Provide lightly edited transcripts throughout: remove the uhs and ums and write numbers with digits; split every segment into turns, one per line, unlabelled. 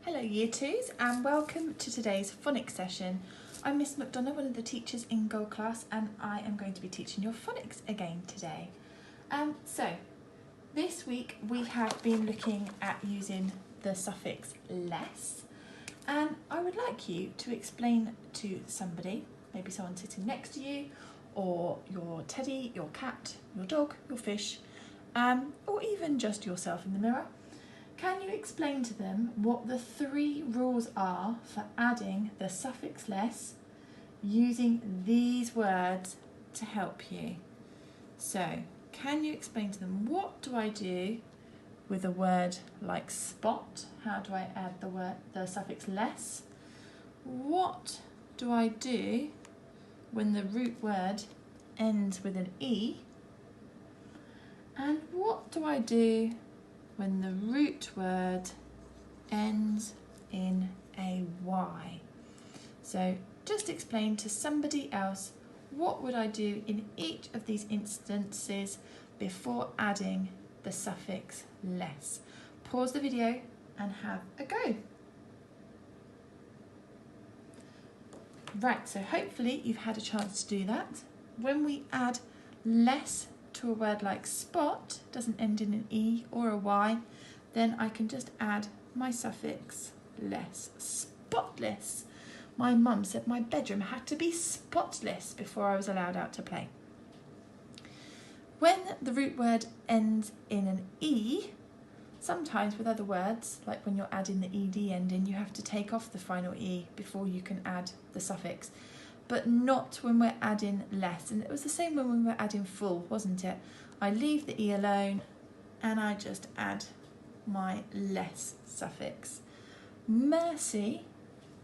Hello Year 2s and welcome to today's phonics session. I'm Miss McDonough, one of the teachers in Gold Class, and I am going to be teaching your phonics again today. So this week we have been looking at using the suffix less, and I would like you to explain to somebody, maybe someone sitting next to you, or your teddy, your cat, your dog, your fish, or even just yourself in the mirror. Can you explain to them what the 3 rules are for adding the suffix less using these words to help you? So, can you explain to them, what do I do with a word like spot? How do I add the suffix less? What do I do when the root word ends with an E? And what do I do when the root word ends in a Y? So just explain to somebody else, what would I do in each of these instances before adding the suffix less? Pause the video and have a go. Right, so hopefully you've had a chance to do that. When we add less to a word like spot, doesn't end in an E or a Y, then I can just add my suffix less. Spotless. My mum said my bedroom had to be spotless before I was allowed out to play. When the root word ends in an E, sometimes with other words, like when you're adding the ED ending, you have to take off the final E before you can add the suffix. But not when we're adding less. And it was the same when we were adding full, wasn't it? I leave the E alone and I just add my less suffix. Mercy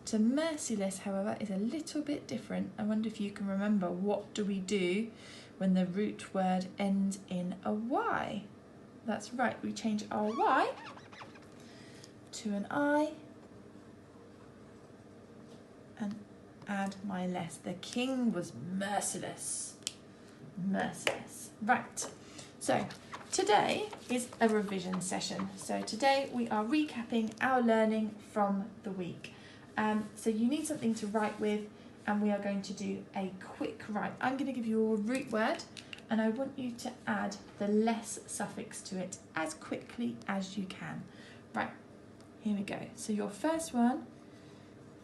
to merciless, however, is a little bit different. I wonder if you can remember, what do we do when the root word ends in a Y? That's right, we change our Y to an I and add my less. The king was merciless. Merciless. Right, so today is a revision session. So today we are recapping our learning from the week. So you need something to write with, and we are going to do a quick write. I'm going to give you a root word and I want you to add the less suffix to it as quickly as you can. Right, here we go. So your first one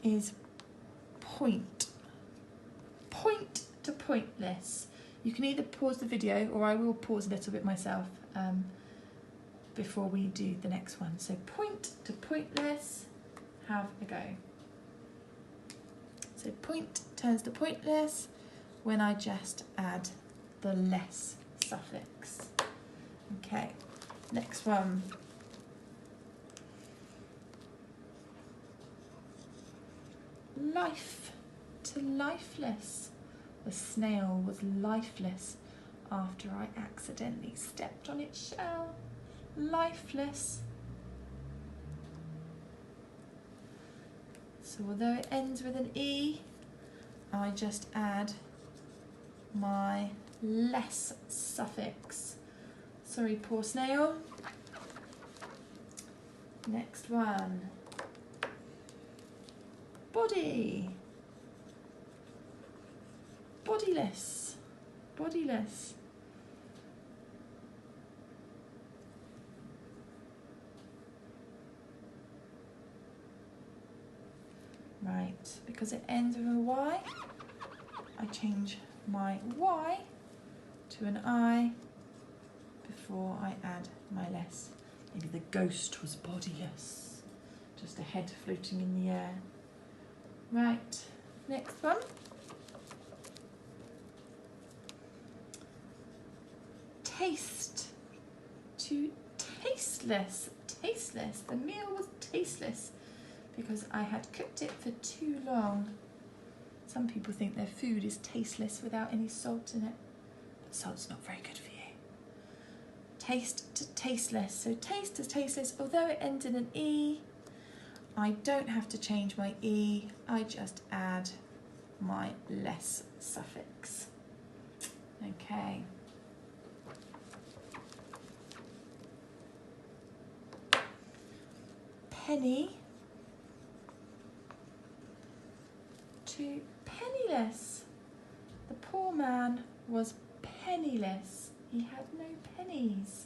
is point. Point to pointless. You can either pause the video, or I will pause a little bit myself before we do the next one. So point to pointless, have a go. So point turns to pointless when I just add the less suffix. Okay, next one. Life to lifeless. The snail was lifeless after I accidentally stepped on its shell. Lifeless. So although it ends with an E, I just add my less suffix. Sorry, poor snail. Next one. Body. Bodiless. Bodiless. Right, because it ends with a Y, I change my Y to an I before I add my less. Maybe the ghost was bodiless, just a head floating in the air. Right, next one. Taste to tasteless. Tasteless. The meal was tasteless because I had cooked it for too long. Some people think their food is tasteless without any salt in it, but salt's not very good for you. Taste to tasteless. So taste to tasteless, although it ends in an E, I don't have to change my E, I just add my less suffix. Okay. Penny to penniless. The poor man was penniless. He had no pennies.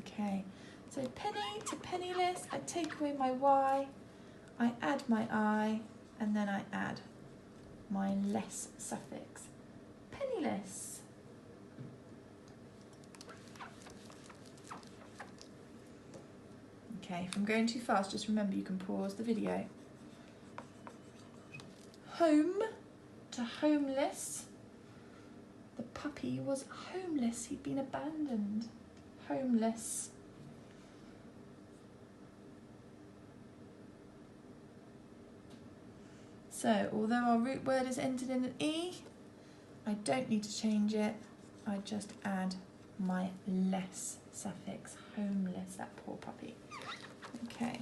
Okay, so penny to penniless, I take away my Y, I add my I, and then I add my less suffix. Penniless. Okay, if I'm going too fast, just remember you can pause the video. Home to homeless. The puppy was homeless. He'd been abandoned. Homeless. So, although our root word is ended in an E, I don't need to change it. I just add my less suffix. Homeless, that poor puppy. Okay.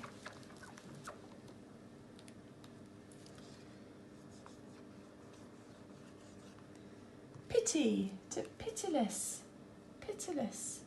Pity to pitiless. Pitiless.